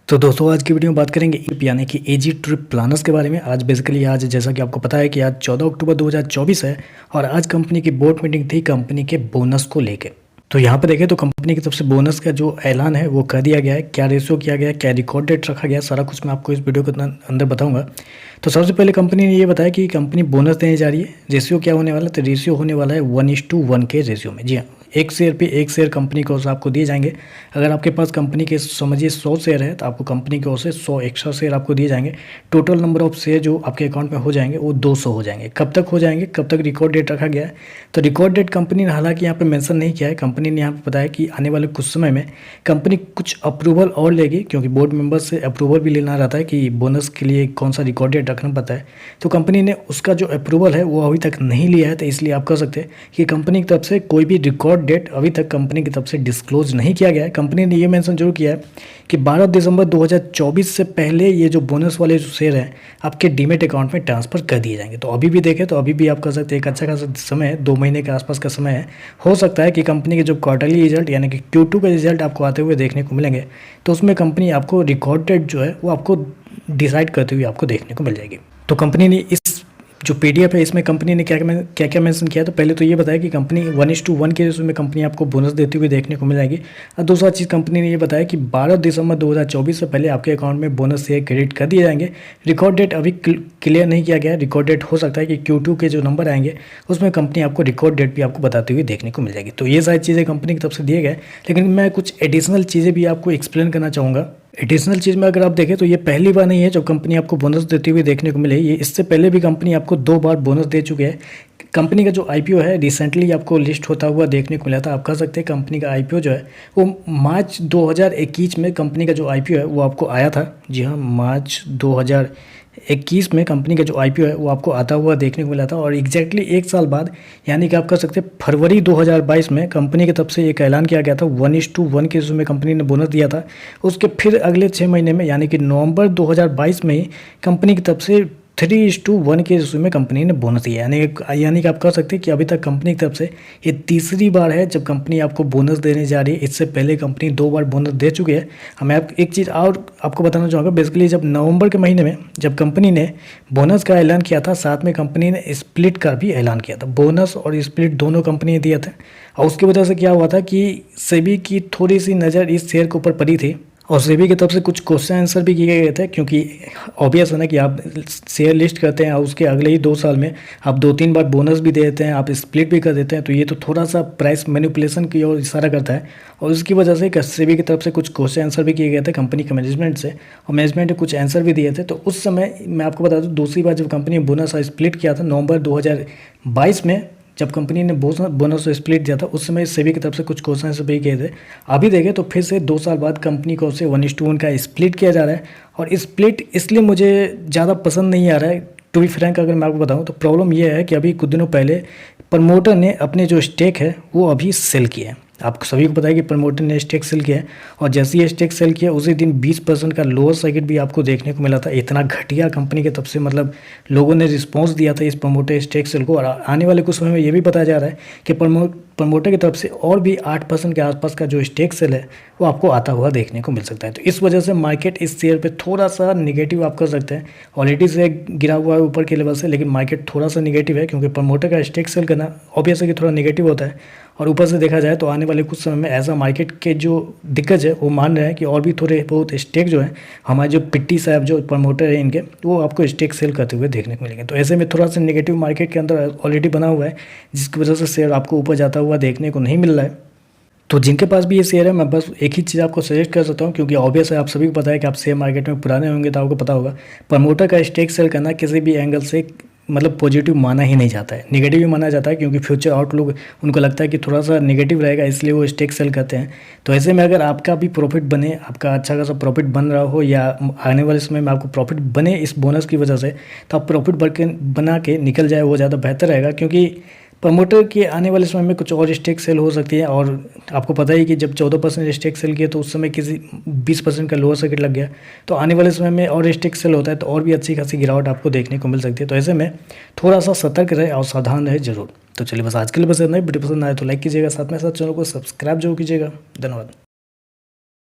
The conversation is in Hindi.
तो दोस्तों आज की वीडियो में बात करेंगे यानी कि एजी ट्रिप प्लानर्स के बारे में। आज जैसा कि आपको पता है कि आज 14 अक्टूबर 2024 है और आज कंपनी की बोर्ड मीटिंग थी कंपनी के बोनस को लेकर। तो यहाँ पे देखें तो कंपनी की तरफ से बोनस का जो ऐलान है वो कर दिया गया है। क्या रेशियो किया गया है, क्या रिकॉर्ड डेट रखा गया है, सारा कुछ मैं आपको इस वीडियो के अंदर बताऊंगा। तो सबसे पहले कंपनी ने ये बताया कि कंपनी बोनस देने जा रही है। रेशियो क्या होने वाला है, तो रेशियो होने वाला है 1:1 के रेशियो में। जी हाँ, एक शेयर पे एक शेयर कंपनी की ओर से आपको दिए जाएंगे। अगर आपके पास कंपनी के समझिए 100 शेयर है तो आपको कंपनी की ओर से 100 एक्स्ट्रा शेयर आपको दिए जाएंगे। टोटल नंबर ऑफ शेयर जो आपके अकाउंट में हो जाएंगे वो 200 हो जाएंगे। कब तक हो जाएंगे, कब तक रिकॉर्ड डेट रखा गया है, तो रिकॉर्ड डेट कंपनी ने हालांकि यहाँ पे मेंशन नहीं किया है। कंपनी ने यहाँ पे बताया कि आने वाले कुछ समय में कंपनी कुछ अप्रूवल और लेगी, क्योंकि बोर्ड मेंबर से अप्रूवल भी लेना रहता है कि बोनस के लिए कौन सा रिकॉर्ड डेट रखना पड़ता है। तो कंपनी ने उसका जो अप्रूवल है वो अभी तक नहीं लिया है। तो इसलिए आप कह सकते हैं कि कंपनी की तरफ से कोई भी रिकॉर्ड डेट अभी तक कंपनी की तरफ से डिस्क्लोज नहीं किया गया है। कंपनी ने ये मेंशन जरूर किया है कि 12 दिसंबर 2024 से पहले ये जो बोनस वाले जो शेयर हैं आपके डीमेट अकाउंट में ट्रांसफर कर दिए जाएंगे। तो अभी भी देखें तो अभी भी आप कह सकते हैं एक अच्छा खासा समय है, 2 महीने के आसपास का समय है। हो सकता है कि कंपनी के जो क्वार्टरली रिजल्ट यानी कि Q2 का रिजल्ट आपको आते हुए देखने को मिलेंगे, तो उसमें कंपनी आपको रिकॉर्ड डेट जो है वो आपको डिसाइड करते हुए आपको देखने को मिल जाएगी। तो कंपनी ने इस जो PDF है इसमें कंपनी ने क्या क्या मेंशन किया, तो पहले तो ये बताया कि कंपनी 1:1 के रेशियो में कंपनी आपको बोनस देते हुए देखने को मिल जाएगी। और दूसरा चीज़ कंपनी ने ये बताया कि 12 दिसंबर 2024 से पहले आपके अकाउंट में बोनस शेयर क्रेडिट कर दिए जाएंगे। रिकॉर्ड डेट अभी क्लियर नहीं किया गया है। रिकॉर्ड डेट हो सकता है कि Q2 के जो नंबर आएंगे उसमें कंपनी आपको रिकॉर्ड डेट भी आपको बताते हुए देखने को मिल जाएगी। तो ये सारी चीज़ें कंपनी की तरफ से दिए गए, लेकिन मैं कुछ एडिशनल चीज़ें भी आपको एक्सप्लेन करना चाहूँगा। एडिशनल चीज़ में अगर आप देखें तो ये पहली बार नहीं है जब कंपनी आपको बोनस देती हुई देखने को मिले। ये इससे पहले भी कंपनी आपको 2 बार बोनस दे चुके हैं। कंपनी का जो IPO है रिसेंटली आपको लिस्ट होता हुआ देखने को मिला था। आप कह सकते हैं कंपनी का IPO जो है वो मार्च 2021 में कंपनी का जो IPO है वो आपको आया था। जी हाँ, मार्च 2021 में कंपनी का जो IPO है वो आपको आता हुआ देखने को मिला था। और एग्जैक्टली 1 साल बाद यानी कि आप कह सकते हैं फरवरी 2022 में कंपनी की तरफ से एक ऐलान किया गया था 1:1 के रेशियो में कंपनी ने बोनस दिया था। उसके फिर अगले 6 महीने में यानी कि नवंबर 2022 में ही कंपनी की तरफ से 3:1 के रेशियो में कंपनी ने बोनस दिया। यानी कि आप कह सकते हैं कि अभी तक कंपनी की तरफ से ये तीसरी बार है जब कंपनी आपको बोनस देने जा रही है। इससे पहले कंपनी 2 बार बोनस दे चुकी है। मैं एक चीज़ और आपको बताना चाहूँगा। बेसिकली जब नवंबर के महीने में जब कंपनी ने बोनस का ऐलान किया था, साथ में कंपनी ने स्प्लिट का भी ऐलान किया था। बोनस और स्प्लिट दोनों कंपनी ने दिया था। और उसकी वजह से क्या हुआ था कि सेबी की थोड़ी सी नज़र इस शेयर के ऊपर पड़ी थी और सेबी की तरफ से कुछ क्वेश्चन आंसर भी किए गए थे, क्योंकि ऑब्वियस है ना कि आप शेयर लिस्ट करते हैं और उसके अगले ही 2 साल में आप 2-3 बार बोनस भी दे देते हैं, आप स्प्लिट भी कर देते हैं। तो ये तो थोड़ा सा प्राइस मैनिपुलेशन की ओर इशारा करता है। और उसकी वजह से सेबी की तरफ से कुछ क्वेश्चन आंसर भी किए गए थे कंपनी के मैनेजमेंट से, और मैनेजमेंट ने कुछ आंसर भी दिए थे। तो उस समय मैं आपको बता दूँ दूसरी बार जब कंपनी ने बोनस और स्प्लिट किया था नवंबर 2022 में, जब कंपनी ने बोनस स्प्लिट दिया था उस समय सेबी की तरफ से कुछ क्वेश्चन से भी किए थे। अभी देखें तो फिर से 2 साल बाद कंपनी को से 1:1 का स्प्लिट किया जा रहा है। और स्प्लिट इसलिए मुझे ज़्यादा पसंद नहीं आ रहा है। टू बी फ्रैंक अगर मैं आपको बताऊं तो प्रॉब्लम यह है कि अभी कुछ दिनों पहले प्रमोटर ने अपने जो स्टेक है वो अभी सेल किया है। आपको सभी को पता है कि प्रमोटर ने स्टेक सेल किया है, और जैसे ही स्टेक सेल किया उसी दिन 20% का लोअर सर्किट भी आपको देखने को मिला था। इतना घटिया कंपनी की तरफ से मतलब लोगों ने रिस्पांस दिया था इस प्रमोटर स्टेक सेल को। और आने वाले कुछ समय में ये भी बताया जा रहा है कि प्रमोटर की तरफ से और भी 8% के आसपास का जो स्टेक सेल है वो आपको आता हुआ देखने को मिल सकता है। तो इस वजह से मार्केट इस शेयर पे थोड़ा सा निगेटिव आप कर सकते हैं। ऑलरेडी से गिरा हुआ है ऊपर के लेवल से, लेकिन मार्केट थोड़ा सा निगेटिव है, क्योंकि प्रमोटर का स्टेक सेल करना ऑब्वियस है कि थोड़ा निगेटिव होता है। और ऊपर से देखा जाए तो आने वाले कुछ समय में ऐसा मार्केट के जो दिक्कत है वो मान रहे हैं कि और भी थोड़े बहुत स्टेक जो है हमारे जो पिट्टी साहब जो प्रमोटर है इनके, वो आपको स्टेक सेल करते हुए देखने को मिलेंगे। तो ऐसे में थोड़ा सा नेगेटिव मार्केट के अंदर ऑलरेडी बना हुआ है, जिसकी वजह से शेयर आपको ऊपर जाता हुआ देखने को नहीं मिल रहा है। तो जिनके पास भी ये शेयर है मैं बस एक ही चीज़ आपको सजेस्ट कर सकता हूँ, क्योंकि ऑब्वियस है आप सभी को पता है कि आप शेयर मार्केट में पुराने होंगे तो आपको पता होगा प्रमोटर का स्टेक सेल करना किसी भी एंगल से मतलब पॉजिटिव माना ही नहीं जाता है, नेगेटिव ही माना जाता है, क्योंकि फ्यूचर आउटलुक उनको लगता है कि थोड़ा सा नेगेटिव रहेगा, इसलिए वो स्टेक सेल करते हैं। तो ऐसे में अगर आपका भी प्रॉफिट बने, आपका अच्छा खासा प्रॉफिट बन रहा हो या आने वाले समय में आपको प्रॉफिट बने इस बोनस की वजह से, तो आप प्रॉफिट बना के निकल जाए वो ज़्यादा बेहतर रहेगा। क्योंकि प्रमोटर के आने वाले समय में कुछ और स्टेक सेल हो सकती है। और आपको पता ही कि जब 14% स्टेक सेल किए तो उस समय किसी 20% का लोअर सर्किट लग गया, तो आने वाले समय में और स्टेक सेल होता है तो और भी अच्छी खासी गिरावट आपको देखने को मिल सकती है। तो ऐसे में थोड़ा सा सतर्क रहे और सावधान रहे जरूर। तो चलिए बस आज के लिए बस इतना ही। वीडियो पसंद आए तो लाइक कीजिएगा, साथ में साथ चैनल को सब्सक्राइब जरूर कीजिएगा। धन्यवाद।